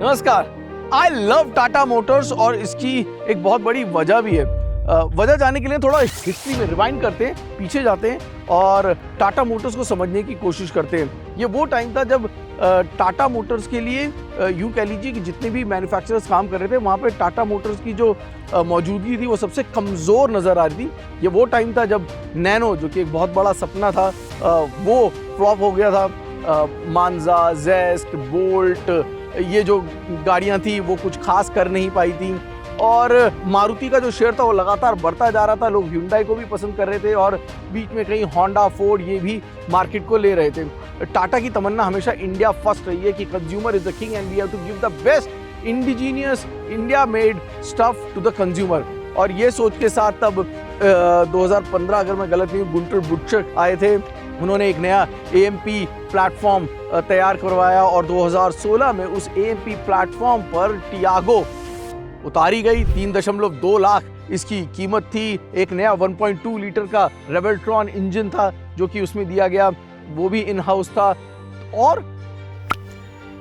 नमस्कार। आई love Tata Motors और इसकी एक बहुत बड़ी वजह भी है। वजह जानने के लिए थोड़ा हिस्ट्री में रिवाइंड करते हैं, पीछे जाते हैं और टाटा मोटर्स को समझने की कोशिश करते हैं। ये वो टाइम था जब टाटा मोटर्स के लिए यूँ कह लीजिए कि जितने भी मैन्युफैक्चरर्स काम कर रहे थे वहाँ पे टाटा मोटर्स की जो मौजूदगी थी वो सबसे कमज़ोर नज़र आ रही थी। ये वो टाइम था जब नैनो, जो कि एक बहुत बड़ा सपना था, वो फ्लॉप हो गया था। मांजा, जेस्ट, बोल्ट, ये जो गाड़ियाँ थी वो कुछ खास कर नहीं पाई थी और मारुति का जो शेयर था वो लगातार बढ़ता जा रहा था। लोग ह्यूंडई को भी पसंद कर रहे थे और बीच में कहीं होंडा, फोर्ड ये भी मार्केट को ले रहे थे। टाटा की तमन्ना हमेशा इंडिया फर्स्ट रही है कि consumer is the king and we have to give the best indigenous India made stuff to the consumer. और ये सोच के साथ तब 2015 अगर मैं गलत नहीं, गुंटर बुटशर आए थे। उन्होंने एक नया AMP प्लेटफॉर्म तैयार करवाया और 2016 में उस AMP प्लेटफॉर्म पर टियागो उतारी गई। 3.2 लाख इसकी कीमत थी। एक नया 1.2 लीटर का रेवल्ट्रॉन इंजन था जो कि उसमें दिया गया, वो भी इन हाउस था और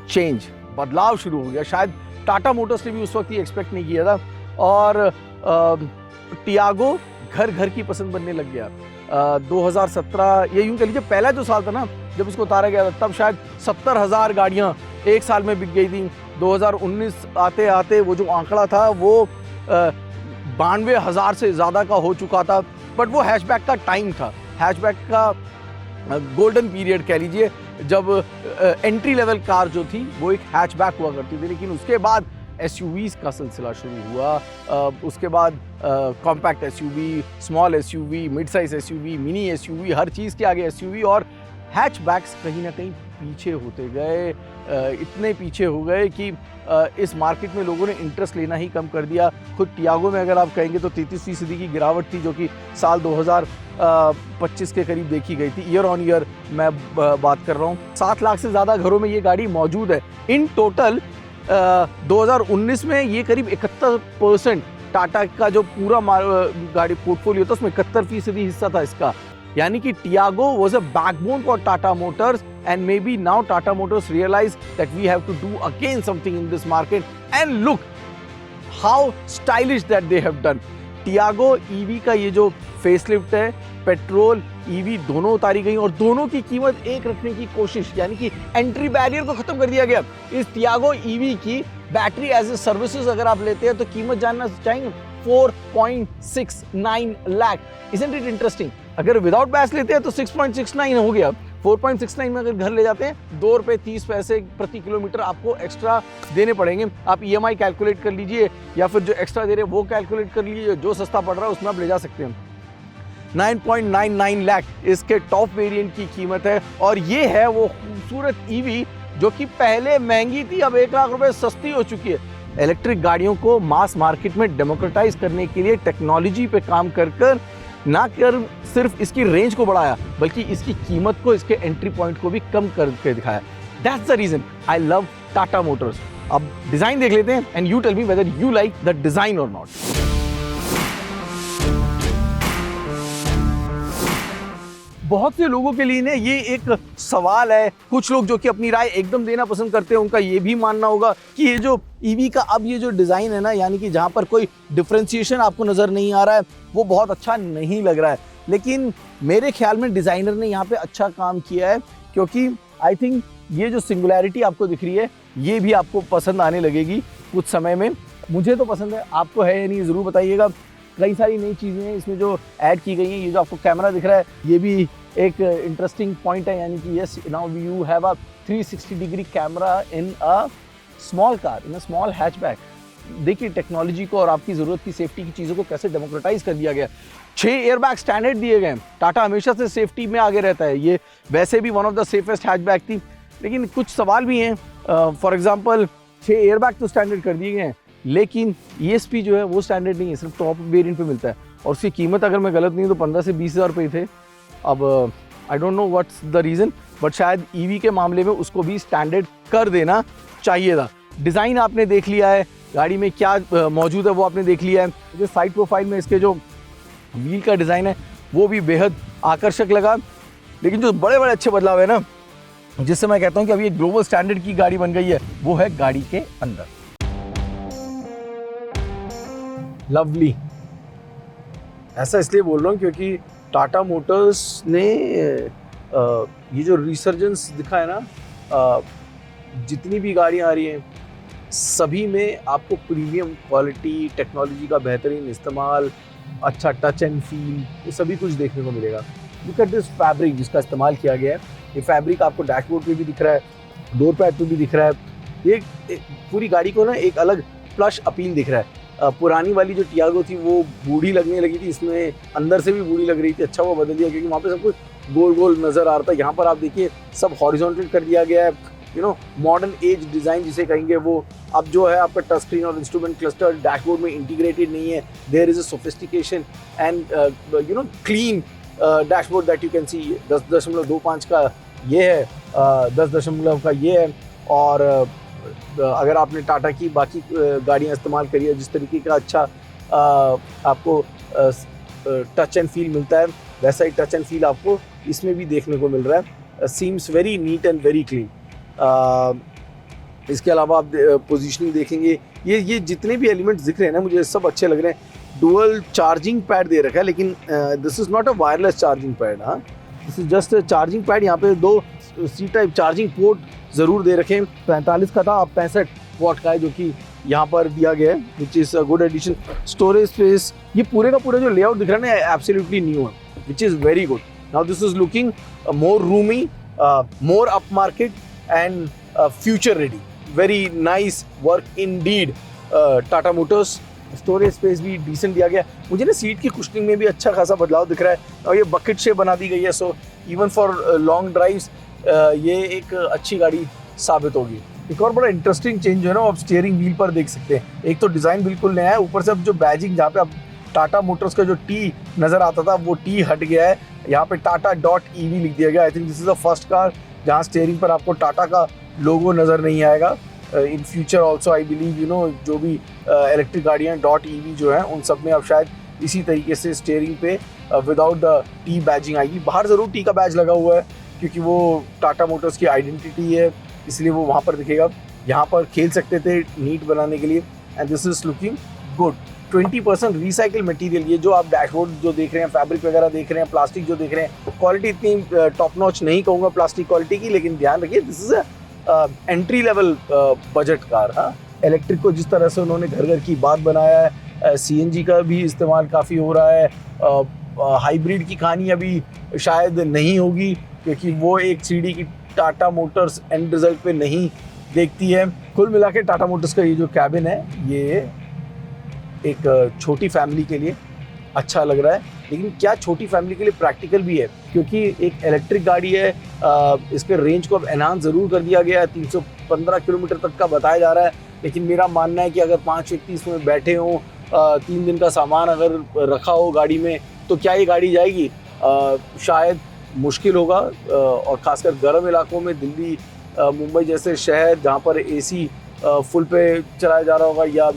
चेंज, बदलाव शुरू हो गया। शायद टाटा मोटर्स ने भी उस वक्त ये एक्सपेक्ट नहीं किया था और टियागो घर घर की पसंद बनने लग गया। 2017 ये यूं कह लीजिए पहला जो साल था ना जब इसको उतारा गया था, तब शायद 70,000 गाड़ियां एक साल में बिक गई थी। 2019 आते आते वो जो आंकड़ा था वो 92,000 से ज़्यादा का हो चुका था। बट वो हैचबैक का टाइम था, हैचबैक का गोल्डन पीरियड कह लीजिए, जब एंट्री लेवल कार जो थी वो एक हैचबैक हुआ करती थी। लेकिन उसके बाद SUVs का सिलसिला शुरू हुआ। उसके बाद compact SUV, small SUV, mid size SUV, mini SUV, हर चीज़ के आगे SUV और हैचबैक्स कहीं ना कहीं पीछे होते गए। इतने पीछे हो गए कि इस मार्केट में लोगों ने इंटरेस्ट लेना ही कम कर दिया। खुद टियागो में अगर आप कहेंगे तो 33% की गिरावट थी जो कि साल 2025 के करीब देखी गई थी। ईयर ऑन ईयर मैं बात कर रहा हूँ। 7 लाख से ज़्यादा घरों में ये गाड़ी मौजूद है। इन टोटल 2019 में ये करीब 71% टाटा का जो पूरा गाड़ी पोर्टफोलियो था उसमें 71% हिस्सा था इसका। यानी कि Tiago was a backbone for Tata Motors and maybe now Tata Motors realize that we have to do again something in this market and look how stylish that they have done. Tiago EV का ये जो facelift है, petrol EV दोनों उतारी गई और दोनों की कीमत एक रखने की कोशिश, यानी कि एंट्री बैरियर को खत्म कर दिया गया। इस टियागो EV की बैटरी एज ए सर्विसेज अगर आप लेते हैं तो कीमत जानना चाहेंगे 4.69 लाख। Isn't it interesting? अगर विदाउट बैस लेते हैं तो 6.69 हो गया। 4.69 में अगर घर ले जाते हैं ₹2.30 प्रति किलोमीटर आपको एक्स्ट्रा देने पड़ेंगे। आप EMI कैलकुलेट कर लीजिए या फिर जो एक्स्ट्रा दे रहे हैं वो कैलकुलेट कर लीजिए, जो सस्ता पड़ रहा है उसमें आप ले जा सकते हैं। 9.99 लाख इसके टॉप वेरिएंट की कीमत है और ये है वो खूबसूरत EV जो कि पहले महंगी थी, अब 1 लाख रुपए सस्ती हो चुकी है। इलेक्ट्रिक गाड़ियों को मास मार्केट में डेमोक्रेटाइज करने के लिए टेक्नोलॉजी पे काम कर ना कर सिर्फ इसकी रेंज को बढ़ाया बल्कि इसकी कीमत को, इसके एंट्री पॉइंट को भी कम करके दिखाया। That's the reason I love Tata Motors. अब डिजाइन देख लेते हैं and you tell me whether you like the design और नॉट। बहुत से लोगों के लिए ये एक सवाल है। कुछ लोग जो कि अपनी राय एकदम देना पसंद करते हैं, उनका ये भी मानना होगा कि ये जो EV का अब ये जो डिज़ाइन है ना, यानी कि जहाँ पर कोई डिफ्रेंशिएशन आपको नज़र नहीं आ रहा है, वो बहुत अच्छा नहीं लग रहा है। लेकिन मेरे ख्याल में डिज़ाइनर ने यहाँ पे अच्छा काम किया है, क्योंकि आई थिंक ये जो सिंगुलैरिटी आपको दिख रही है ये भी आपको पसंद आने लगेगी कुछ समय में। मुझे तो पसंद है, आपको है या नहीं ज़रूर बताइएगा। कई सारी नई चीज़ें हैं इसमें जो ऐड की गई हैं। ये जो आपको कैमरा दिख रहा है ये भी एक इंटरेस्टिंग पॉइंट है, यानी कि yes now you have a 360 degree camera in a small car, in a small hatchback. देखिए टेक्नोलॉजी को और आपकी ज़रूरत की सेफ्टी की चीज़ों को कैसे डेमोक्रेटाइज कर दिया गया। 6 एयरबैग स्टैंडर्ड दिए गए। टाटा हमेशा से सेफ्टी में आगे रहता है। ये वैसे भी one of the safest hatchback थी, लेकिन कुछ सवाल भी हैं। फॉर एग्जाम्पल 6 एयरबैग तो स्टैंडर्ड कर दिए गए हैं, लेकिन ESP जो है वो स्टैंडर्ड नहीं है, सिर्फ टॉप वेरिएंट पे मिलता है और उसकी कीमत अगर मैं गलत नहीं तो 15 से 20 हज़ार रुपये थे। अब I don't know what's the reason, but शायद EV के मामले में उसको भी स्टैंडर्ड कर देना चाहिए था। डिज़ाइन आपने देख लिया है, गाड़ी में क्या मौजूद है वो आपने देख लिया है। जो साइड प्रोफाइल में इसके जो व्हील का डिज़ाइन है वो भी बेहद आकर्षक लगा। लेकिन जो बड़े बड़े अच्छे बदलाव है ना, जिससे मैं कहता हूँ कि अभी एक ग्लोबल स्टैंडर्ड की गाड़ी बन गई है, वो है गाड़ी के अंदर। लवली, ऐसा इसलिए बोल रहा हूँ क्योंकि टाटा मोटर्स ने ये जो रिसर्जेंस दिखा है ना, जितनी भी गाड़ियाँ आ रही हैं सभी में आपको प्रीमियम क्वालिटी, टेक्नोलॉजी का बेहतरीन इस्तेमाल, अच्छा टच एंड फील, ये सभी कुछ देखने को मिलेगा। लुक एट दिस फैब्रिक जिसका इस्तेमाल किया गया है। ये फैब्रिक आपको डैशबोर्ड पे भी दिख रहा है, डोर पैड पे भी दिख रहा है। ये पूरी गाड़ी को ना एक अलग प्लश अपील दिख रहा है। पुरानी वाली जो टियागो थी वो बूढ़ी लगने लगी थी, इसमें अंदर से भी बूढ़ी लग रही थी। अच्छा वो बदल दिया क्योंकि वहाँ पे सब कुछ गोल गोल नज़र आ रहा था। यहाँ पर आप देखिए सब हॉरिजॉन्टल कर दिया गया है। मॉडर्न एज डिज़ाइन जिसे कहेंगे वो अब जो है आपका टच स्क्रीन और इंस्ट्रूमेंट क्लस्टर डैशबोर्ड में इंटीग्रेटेड नहीं है। There is a sophistication and clean dashboard that you can see. 10.25 का ये है, 10 का ये है। और अगर आपने टाटा की बाकी गाड़ियाँ इस्तेमाल करी है, जिस तरीके का अच्छा आपको टच एंड फील मिलता है, वैसा ही टच एंड फील आपको इसमें भी देखने को मिल रहा है। Seems very neat and very clean. इसके अलावा आप पोजीशनिंग देखेंगे, ये जितने भी एलिमेंट्स दिख रहे हैं ना, मुझे सब अच्छे लग रहे हैं। डुअल चार्जिंग पैड दे रखा है, लेकिन this is not a wireless charging pad. हाँ, this is just charging pad. यहाँ पे 2 सी टाइप चार्जिंग पोर्ट ज़रूर दे रखे हैं। 45 का था, अब 65 वाट का है, जो कि यहाँ पर दिया गया है, which is a good addition. Storage space, ये पूरे का पूरा जो लेआउट दिख रहा है ना, एब्सोल्युटली न्यू है, which is very good. Now this is looking more Rumi, more up market and future ready. Very nice work Indeed Tata Motors. Storage space भी डिसेंट दिया गया। मुझे ना सीट की कुशनिंग में भी अच्छा खासा बदलाव दिख रहा है, और ये बकेट शेप बना दी गई है। So even for long drives ये एक अच्छी गाड़ी साबित होगी। एक और बड़ा इंटरेस्टिंग चेंज है ना, आप स्टीयरिंग व्हील पर देख सकते हैं। एक तो डिज़ाइन बिल्कुल नया है, ऊपर से अब जो बैजिंग, जहाँ पे अब टाटा मोटर्स का जो टी नज़र आता था वो टी हट गया है। यहाँ पे Tata.EV लिख दिया गया। I think this is the first car जहाँ स्टीयरिंग पर आपको टाटा का लोगो नज़र नहीं आएगा। In future also I believe जो भी इलेक्ट्रिक गाड़ियाँ .EV जो हैं उन सब में अब शायद इसी तरीके से स्टीयरिंग पे विदाउट द टी बैजिंग आएगी। बाहर ज़रूर टी का बैज लगा हुआ है क्योंकि वो टाटा मोटर्स की आइडेंटिटी है, इसलिए वो वहाँ पर दिखेगा। यहाँ पर खेल सकते थे नीट बनाने के लिए, and this is looking good. 20% recycle material, ये जो आप डैशबोर्ड जो देख रहे हैं, फैब्रिक वगैरह देख रहे हैं, प्लास्टिक जो देख रहे हैं, क्वालिटी इतनी टॉप नॉच नहीं कहूँगा प्लास्टिक क्वालिटी की, लेकिन ध्यान रखिए this is entry level budget car. हाँ, इलेक्ट्रिक को जिस तरह से उन्होंने घर घर की बात बनाया है, CNG का भी इस्तेमाल काफ़ी हो रहा है। हाइब्रिड की कहानी अभी शायद नहीं होगी क्योंकि वो एक सीढ़ी की टाटा मोटर्स एंड रिजल्ट पे नहीं देखती है। कुल मिला के टाटा मोटर्स का ये जो कैबिन है, ये एक छोटी फैमिली के लिए अच्छा लग रहा है, लेकिन क्या छोटी फैमिली के लिए प्रैक्टिकल भी है, क्योंकि एक इलेक्ट्रिक गाड़ी है। इसके रेंज को अब एनहांस ज़रूर कर दिया गया है, 315 किलोमीटर तक का बताया जा रहा है। लेकिन मेरा मानना है कि अगर 5 व्यक्ति इसमें बैठे हों, 3 दिन का सामान अगर रखा हो गाड़ी में, तो क्या ये गाड़ी जाएगी? शायद मुश्किल होगा। और ख़ासकर गर्म इलाकों में, दिल्ली मुंबई जैसे शहर जहाँ पर AC फुल पे चलाया जा रहा होगा, या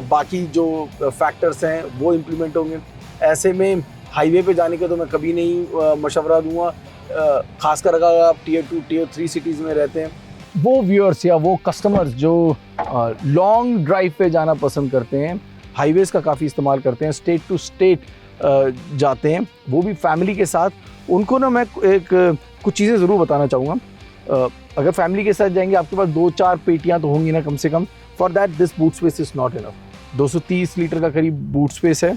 बाकी जो फैक्टर्स हैं वो इम्प्लीमेंट होंगे, ऐसे में हाईवे पे जाने का तो मैं कभी नहीं मशवरा दूंगा। खासकर अगर आप Tier 2 Tier 3 सिटीज़ में रहते हैं। वो व्यूअर्स या वो कस्टमर्स जो लॉन्ग ड्राइव पे जाना पसंद करते हैं, हाईवेज़ का काफ़ी इस्तेमाल करते हैं, स्टेट टू स्टेट जाते हैं, वो भी फैमिली के साथ, उनको ना मैं कुछ चीज़ें ज़रूर बताना चाहूँगा। अगर फैमिली के साथ जाएंगे, आपके पास 2-4 पेटियाँ तो होंगी ना कम से कम। For that this boot space is not enough. 230 litre का करीब बूट स्पेस है।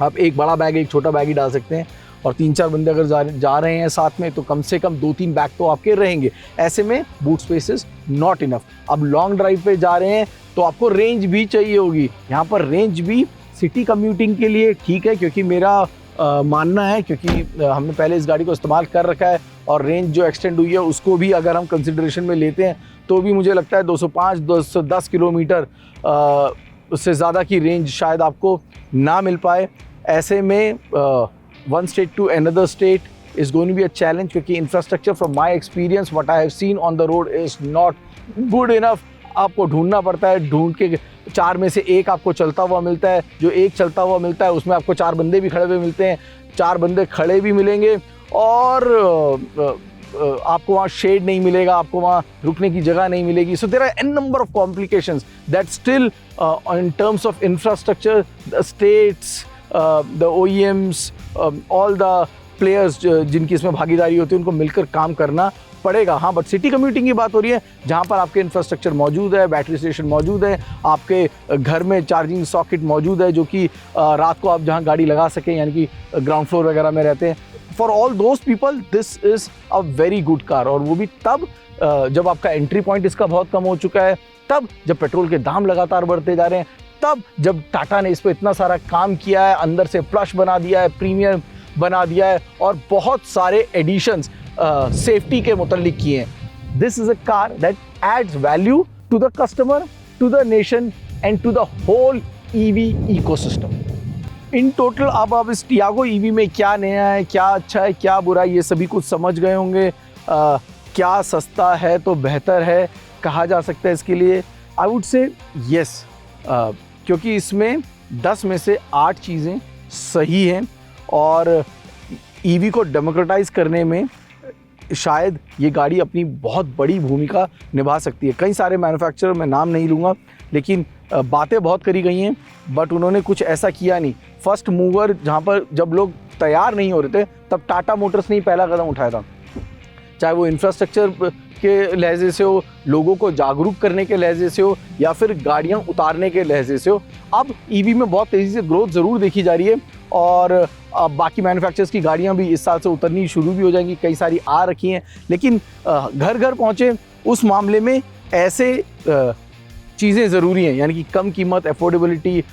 आप एक बड़ा बैग, एक छोटा बैग ही डाल सकते हैं, और 3-4 बंदे अगर जा रहे हैं साथ में, तो कम से कम 2-3 बैग तो आपके रहेंगे। ऐसे में boot space is not enough. अब लॉन्ग ड्राइव पे जा रहे हैं तो आपको रेंज भी चाहिए होगी। यहाँ पर रेंज भी सिटी कम्यूटिंग के लिए ठीक है, क्योंकि मेरा मानना है, क्योंकि हमने पहले इस गाड़ी को इस्तेमाल कर रखा है, और रेंज जो एक्सटेंड हुई है उसको भी अगर हम कंसिडरेशन में लेते हैं, तो भी मुझे लगता है 205-210 किलोमीटर उससे ज़्यादा की रेंज शायद आपको ना मिल पाए। ऐसे में one state to another state is going to be a challenge, क्योंकि infrastructure from my experience what I have seen on the road is not good enough. आपको ढूंढना पड़ता है, ढूंढ के 4 में से 1 आपको चलता हुआ मिलता है। जो 1 चलता हुआ मिलता है उसमें आपको 4 बंदे भी खड़े हुए मिलते हैं, 4 बंदे खड़े भी मिलेंगे, और आपको वहाँ शेड नहीं मिलेगा, आपको वहाँ रुकने की जगह नहीं मिलेगी. So there are an number of complications that still in terms of infrastructure the states, the OEMs, all the players जिनकी इसमें भागीदारी होती है उनको मिलकर काम करना पड़ेगा. हाँ, बट सिटी कम्यूटिंग की बात हो रही है जहाँ पर आपके इंफ्रास्ट्रक्चर मौजूद है, बैटरी स्टेशन मौजूद है, आपके घर में चार्जिंग सॉकेट मौजूद है जो कि रात को आप जहाँ गाड़ी लगा सकें, यानी कि ग्राउंड फ्लोर वगैरह में रहते हैं. For all those people this is a very good car. और वो भी तब जब आपका एंट्री पॉइंट इसका बहुत कम हो चुका है, तब जब पेट्रोल के दाम लगातार बढ़ते जा रहे हैं, तब जब टाटा ने इस पर इतना सारा काम किया है, अंदर से प्लस बना दिया है, प्रीमियम बना दिया है और बहुत सारे एडिशंस सेफ्टी के मुतल्लिक किए हैं. This is a car that adds value to the customer, to the nation and to the whole EV ecosystem. In total अब आप इस टियागो EV में क्या नया है, क्या अच्छा है, क्या बुरा है, ये सभी कुछ समझ गए होंगे. क्या सस्ता है तो बेहतर है कहा जा सकता है इसके लिए? आई वुड से यस, क्योंकि इसमें 10 में से 8 चीज़ें सही हैं और EV को डेमोक्रेटाइज करने में शायद ये गाड़ी अपनी बहुत बड़ी भूमिका निभा सकती है. कई सारे मैन्युफैक्चरर, मैं नाम नहीं लूँगा, लेकिन बातें बहुत करी गई हैं, बट उन्होंने कुछ ऐसा किया नहीं. फर्स्ट मूवर जहाँ पर जब लोग तैयार नहीं हो रहे थे, तब टाटा मोटर्स ने ही पहला कदम उठाया था. चाहे वो इंफ्रास्ट्रक्चर के लहजे से हो, लोगों को जागरूक करने के लहजे से हो, या फिर गाड़ियाँ उतारने के लहजे से हो. अब EV में बहुत तेज़ी से ग्रोथ ज़रूर देखी जा रही है और बाकी मैन्युफैक्चरर्स की गाड़ियाँ भी इस साल से उतरनी शुरू भी हो जाएंगी. कई सारी आ रखी हैं, लेकिन घर घर पहुँचे उस मामले में ऐसे चीज़ें ज़रूरी हैं, यानी कि कम कीमत, अफोर्डेबिलिटी,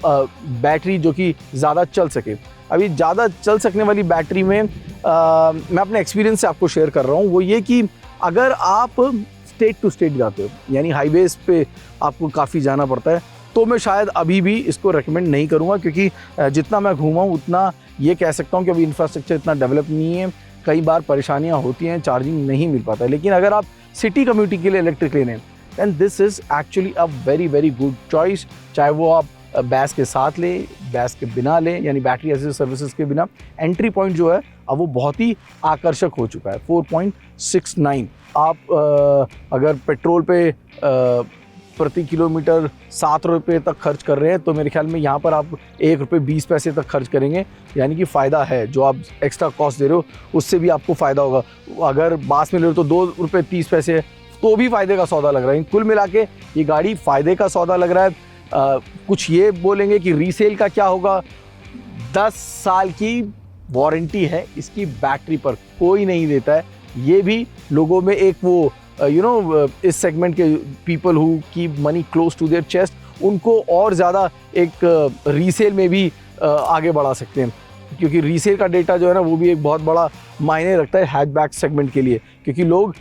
बैटरी जो कि ज़्यादा चल सके. अभी ज़्यादा चल सकने वाली बैटरी में मैं अपने एक्सपीरियंस से आपको शेयर कर रहा हूँ. वो ये कि अगर आप स्टेट टू स्टेट जाते हो, यानी हाईवेज़ पे आपको काफ़ी जाना पड़ता है, तो मैं शायद अभी भी इसको रेकमेंड नहीं करूँगा, क्योंकि जितना मैं घूमा हूँ उतना ये कह सकता हूँ कि अभी इंफ्रास्ट्रक्चर इतना डेवलप नहीं है. कई बार परेशानियाँ होती हैं, चार्जिंग नहीं मिल पाता है. लेकिन अगर आप सिटी कम्यूटिंग के लिए इलेक्ट्रिक लेने, then this is actually a very very good choice. चाहे वो आप बैस के साथ लें, बैस के बिना लें, यानी बैटरी एज ए सर्विसेज के बिना. एंट्री पॉइंट जो है अब वो बहुत ही आकर्षक हो चुका है. 4.69. आप अगर पेट्रोल पे प्रति किलोमीटर 7 रुपये तक खर्च कर रहे हैं, तो मेरे ख्याल में यहाँ पर आप 1 रुपये 20 पैसे तक खर्च करेंगे, यानी कि फ़ायदा है. जो आप एक्स्ट्रा कॉस्ट दे रहे हो उससे भी आपको फ़ायदा होगा. अगर बास में ले रहे हो तो 2 रुपये 30 पैसे तो भी फ़ायदे का सौदा लग रहा है. कुल मिला के ये गाड़ी फ़ायदे का सौदा लग रहा है. कुछ ये बोलेंगे कि रीसेल का क्या होगा. 10 साल की वारंटी है इसकी बैटरी पर, कोई नहीं देता है. ये भी लोगों में एक वो इस सेगमेंट के people who keep money close to their chest, उनको और ज़्यादा एक रीसेल में भी आगे बढ़ा सकते हैं. क्योंकि रीसेल का डेटा जो है ना, वो भी एक बहुत बड़ा मायने रखता है हैचबैक सेगमेंट के लिए. क्योंकि लोग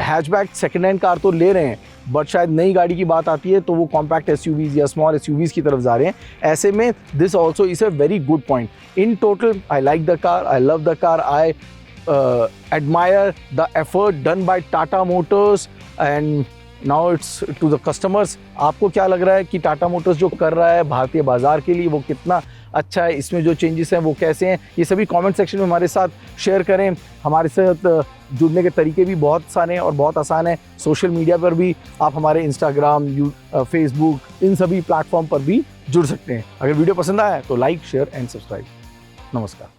हैचबैक सेकेंड हैंड कार तो ले रहे हैं, बट शायद नई गाड़ी की बात आती है तो वो कॉम्पैक्ट SUVs या स्मॉल SUVs की तरफ जा रहे हैं. ऐसे में this also is a very good point. In total I like the car, I love the car, I admire the effort done by Tata Motors and now it's to the customers. आपको क्या लग रहा है कि Tata Motors जो कर रहा है भारतीय बाज़ार के लिए वो कितना अच्छा है? इसमें जो चेंजेस हैं वो कैसे हैं? ये सभी कमेंट सेक्शन में हमारे साथ शेयर करें. हमारे साथ जुड़ने के तरीके भी बहुत आसान हैं और बहुत आसान है. सोशल मीडिया पर भी आप हमारे इंस्टाग्राम, फेसबुक, इन सभी प्लेटफॉर्म पर भी जुड़ सकते हैं. अगर वीडियो पसंद आया तो लाइक, शेयर एंड सब्सक्राइब. नमस्कार.